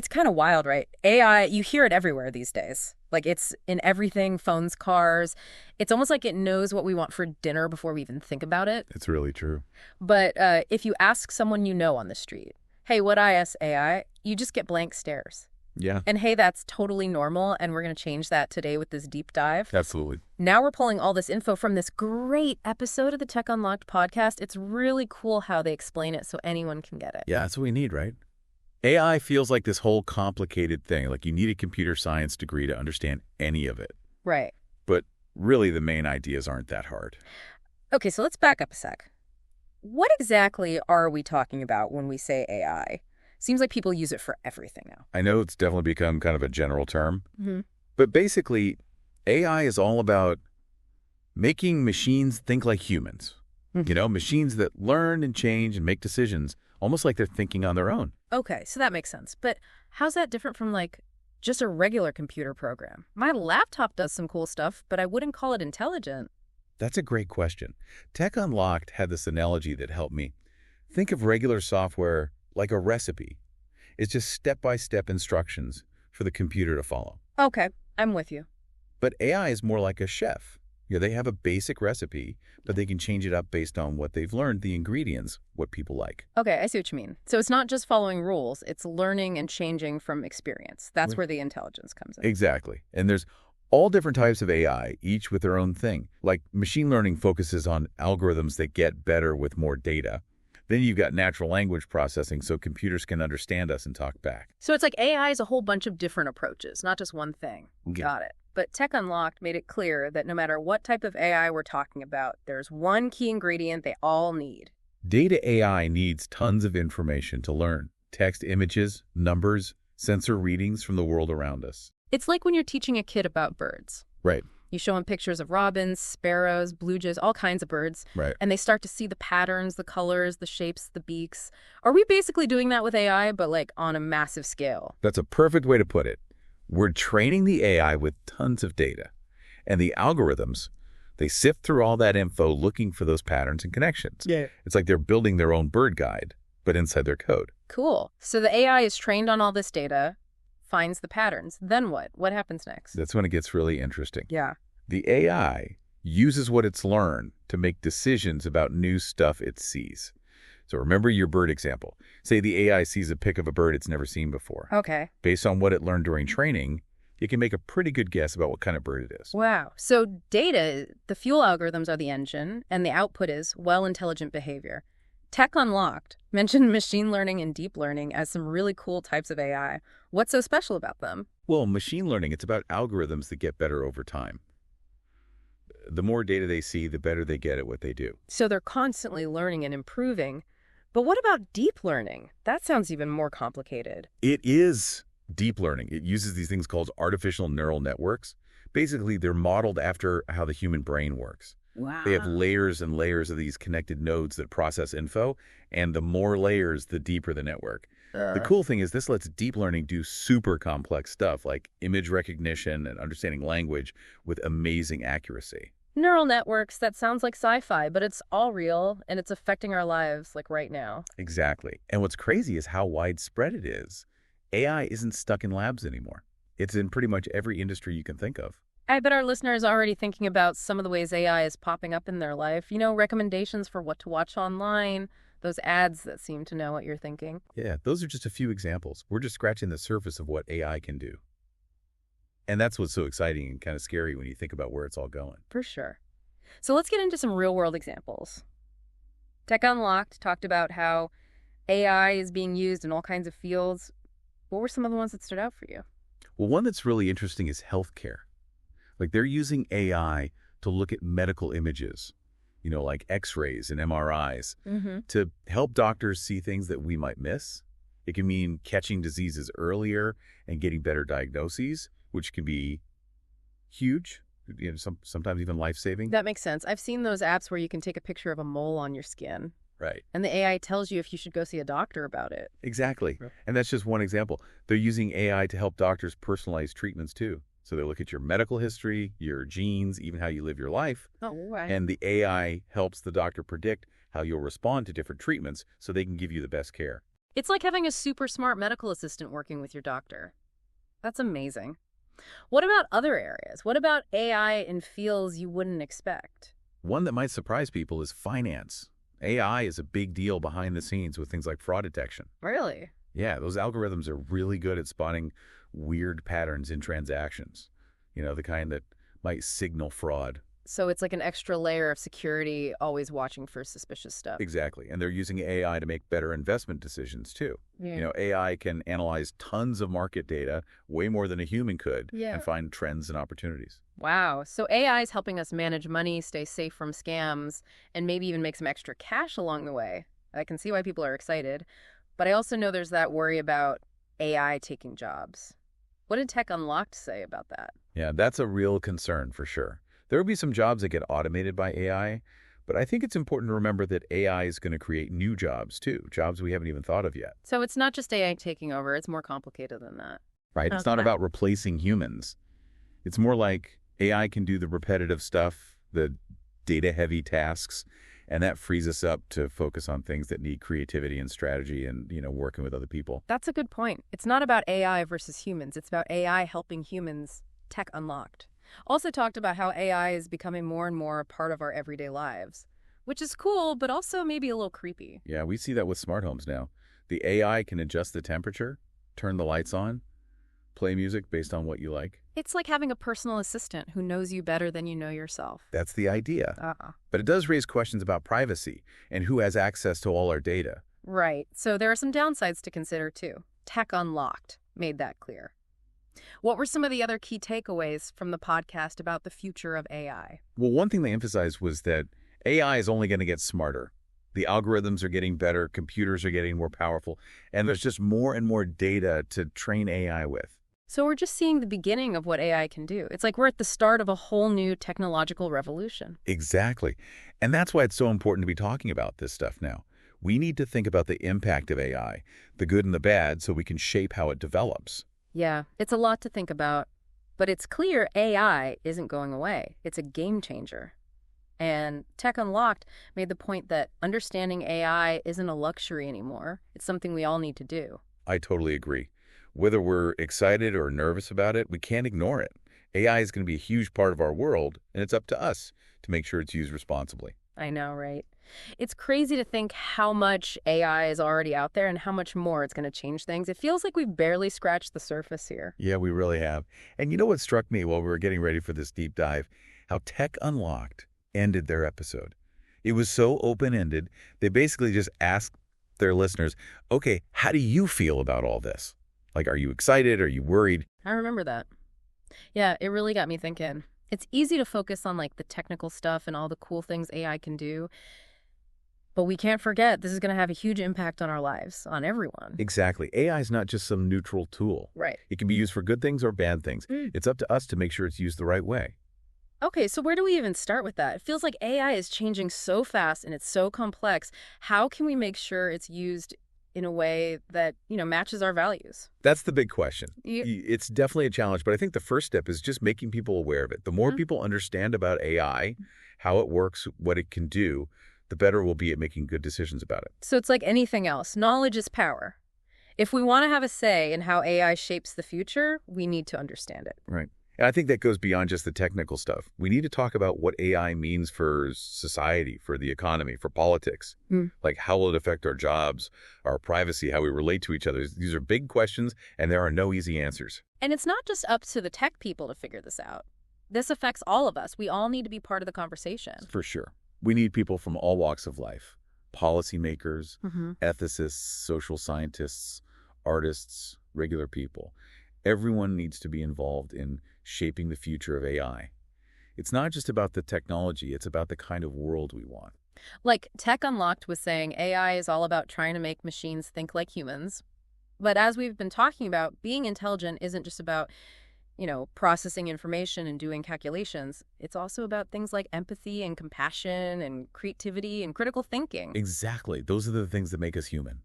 It's kind of wild, right? AI, you hear it everywhere these days. Like it's in everything, phones, cars. It's almost like it knows what we want for dinner before we even think about it. It's really true. But if you ask someone you know on the street, hey, what I ask AI, you just get blank stares. Yeah, And hey, that's totally normal, and we're going to change that today with this deep dive. absolutely. Now we're pulling all this info from this great episode of the Tech Unlocked podcast. It's really cool how they explain it so anyone can get it. Yeah, that's what we need, right? AI feels like this whole complicated thing, like you need a computer science degree to understand any of it. Right. But really, the main ideas aren't that hard. Okay, so let's back up a sec. What exactly are we talking about when we say AI? Seems like people use it for everything now. I know it's definitely become kind of a general term, Mm-hmm. but basically, AI is all about making machines think like humans. Machines that learn and change and make decisions almost like they're thinking on their own. Okay, so that makes sense. But how's that different from, like, just a regular computer program? My laptop does some cool stuff, but I wouldn't call it intelligent. That's a great question. Tech Unlocked had this analogy that helped me. Think of regular software like a recipe. It's just step-by-step instructions for the computer to follow. Okay, I'm with you. But AI is more like a chef. They have a basic recipe, but they can change it up based on what they've learned, the ingredients, what people like. Okay, I see what you mean. So it's not just following rules, it's learning and changing from experience. That's where the intelligence comes in. Exactly. And there's all different types of AI, each with their own thing. Like machine learning focuses on algorithms that get better with more data. Then you've got natural language processing so computers can understand us and talk back. So it's like AI is a whole bunch of different approaches, not just one thing. Yeah. Got it. But Tech Unlocked made it clear that no matter what type of AI we're talking about, there's one key ingredient they all need. Data AI needs tons of information to learn. Text, images, numbers, sensor readings from the world around us. It's like when you're teaching a kid about birds. Right, You show them pictures of robins, sparrows, blue jays, all kinds of birds, right. and they start to see the patterns, the colors, the shapes, the beaks. Are we basically doing that with AI, but like on a massive scale? That's a perfect way to put it. We're training the AI with tons of data. And the algorithms, they sift through all that info looking for those patterns and connections. Yeah. It's like they're building their own bird guide, but inside their code. Cool. So the AI is trained on all this data, finds the patterns. Then what? What happens next? That's when it gets really interesting. Yeah. The AI uses what it's learned to make decisions about new stuff it sees. So remember your bird example. Say the AI sees a pic of a bird it's never seen before. Okay. Based on what it learned during training, it can make a pretty good guess about what kind of bird it is. Wow. So data, the fuel algorithms are the engine, and the output is well-intelligent behavior. Tech Unlocked mentioned machine learning and deep learning as some really cool types of AI. What's so special about them? Well, machine learning, it's about algorithms that get better over time. The more data they see, the better they get at what they do. So they're constantly learning and improving. But what about deep learning? That sounds even more complicated. It is deep learning. It uses these things called artificial neural networks. Basically, they're modeled after how the human brain works. Wow. They have layers and layers of these connected nodes that process info, and the more layers, the deeper the network. The cool thing is this lets deep learning do super complex stuff like image recognition and understanding language with amazing accuracy. Neural networks, that sounds like sci-fi, but it's all real, and it's affecting our lives, like right now. Exactly. And what's crazy is how widespread it is. AI isn't stuck in labs anymore. It's in pretty much every industry you can think of. I bet our listeners are already thinking about some of the ways AI is popping up in their life. Recommendations for what to watch online, those ads that seem to know what you're thinking. Yeah, those are just a few examples. We're just scratching the surface of what AI can do. And that's what's so exciting and kind of scary when you think about where it's all going. For sure. So let's get into some real-world examples. Tech Unlocked talked about how AI is being used in all kinds of fields. What were some of the ones that stood out for you? Well, one that's really interesting is healthcare. Like they're using AI to look at medical images, like x-rays and MRIs, to help doctors see things that we might miss. It can mean catching diseases earlier and getting better diagnoses, which can be huge, sometimes even life-saving. That makes sense. I've seen those apps where you can take a picture of a mole on your skin. Right. And the AI tells you if you should go see a doctor about it. Exactly. And that's just one example. They're using AI to help doctors personalize treatments too. So they look at your medical history, your genes, even how you live your life. Oh, right. And the AI helps the doctor predict how you'll respond to different treatments so they can give you the best care. It's like having a super smart medical assistant working with your doctor. That's amazing. What about other areas? What about AI in fields you wouldn't expect? One that might surprise people is finance. AI is a big deal behind the scenes with things like fraud detection. Really? Yeah, those algorithms are really good at spotting weird patterns in transactions. The kind that might signal fraud. So it's like an extra layer of security, always watching for suspicious stuff. Exactly. And they're using AI to make better investment decisions, too. Yeah. AI can analyze tons of market data, way more than a human could, Yeah. and find trends and opportunities. Wow. So AI is helping us manage money, stay safe from scams, and maybe even make some extra cash along the way. I can see why people are excited. But I also know there's that worry about AI taking jobs. What did Tech Unlocked say about that? Yeah, that's a real concern for sure. There will be some jobs that get automated by AI, but I think it's important to remember that AI is going to create new jobs, too, jobs we haven't even thought of yet. So it's not just AI taking over, it's more complicated than that. Right? It's not Okay. about replacing humans. It's more like AI can do the repetitive stuff, the data-heavy tasks, and that frees us up to focus on things that need creativity and strategy and, working with other people. That's a good point. It's not about AI versus humans. It's about AI helping humans. Tech Unlocked also talked about how AI is becoming more and more a part of our everyday lives, which is cool, but also maybe a little creepy. Yeah, we see that with smart homes now. The AI can adjust the temperature, turn the lights on, play music based on what you like. It's like having a personal assistant who knows you better than you know yourself. That's the idea. Uh-uh. But it does raise questions about privacy and who has access to all our data. Right. So there are some downsides to consider, too. Tech Unlocked made that clear. What were some of the other key takeaways from the podcast about the future of AI? Well, one thing they emphasized was that AI is only going to get smarter. The algorithms are getting better, computers are getting more powerful, and there's just more and more data to train AI with. So we're just seeing the beginning of what AI can do. It's like we're at the start of a whole new technological revolution. Exactly. And that's why it's so important to be talking about this stuff now. We need to think about the impact of AI, the good and the bad, so we can shape how it develops. Yeah, it's a lot to think about. But it's clear AI isn't going away. It's a game changer. And Tech Unlocked made the point that understanding AI isn't a luxury anymore. It's something we all need to do. I totally agree. Whether we're excited or nervous about it, we can't ignore it. AI is going to be a huge part of our world, and it's up to us to make sure it's used responsibly. I know, right? It's crazy to think how much AI is already out there and how much more it's going to change things. It feels like we've barely scratched the surface here. Yeah, we really have. And you know what struck me while we were getting ready for this deep dive? How Tech Unlocked ended their episode. It was so open-ended, they basically just asked their listeners, okay, how do you feel about all this? Like, are you excited? Are you worried? I remember that. Yeah, it really got me thinking. It's easy to focus on like the technical stuff and all the cool things AI can do. But we can't forget this is going to have a huge impact on our lives, on everyone. Exactly. AI is not just some neutral tool. Right. It can be used for good things or bad things. It's up to us to make sure it's used the right way. Okay, so where do we even start with that? It feels like AI is changing so fast and it's so complex. How can we make sure it's used in a way that, matches our values? That's the big question. You- It's definitely a challenge, but I think the first step is just making people aware of it. The more people understand about AI, how it works, what it can do, the better we'll be at making good decisions about it. So it's like anything else. Knowledge is power. If we want to have a say in how AI shapes the future, we need to understand it. Right. And I think that goes beyond just the technical stuff. We need to talk about what AI means for society, for the economy, for politics. Like how will it affect our jobs, our privacy, how we relate to each other? These are big questions, and there are no easy answers. And it's not just up to the tech people to figure this out. This affects all of us. We all need to be part of the conversation. For sure. We need people from all walks of life. Policymakers, ethicists, social scientists, artists, regular people. Everyone needs to be involved in shaping the future of AI. It's not just about the technology, it's about the kind of world we want. Like Tech Unlocked was saying, AI is all about trying to make machines think like humans. But as we've been talking about, being intelligent isn't just about, processing information and doing calculations. It's also about things like empathy and compassion and creativity and critical thinking. Exactly. Those are the things that make us human.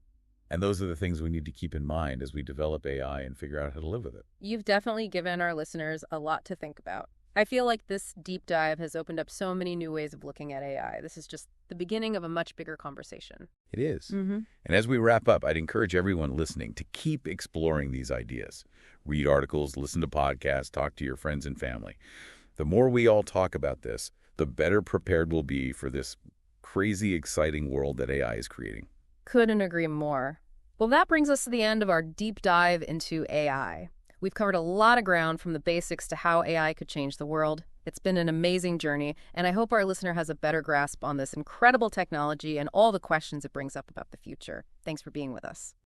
And those are the things we need to keep in mind as we develop AI and figure out how to live with it. You've definitely given our listeners a lot to think about. I feel like this deep dive has opened up so many new ways of looking at AI. This is just the beginning of a much bigger conversation. It is. Mm-hmm. And as we wrap up, I'd encourage everyone listening to keep exploring these ideas. Read articles, listen to podcasts, talk to your friends and family. The more we all talk about this, the better prepared we'll be for this crazy, exciting world that AI is creating. Couldn't agree more. Well, that brings us to the end of our deep dive into AI. We've covered a lot of ground, from the basics to how AI could change the world. It's been an amazing journey, and I hope our listener has a better grasp on this incredible technology and all the questions it brings up about the future. Thanks for being with us.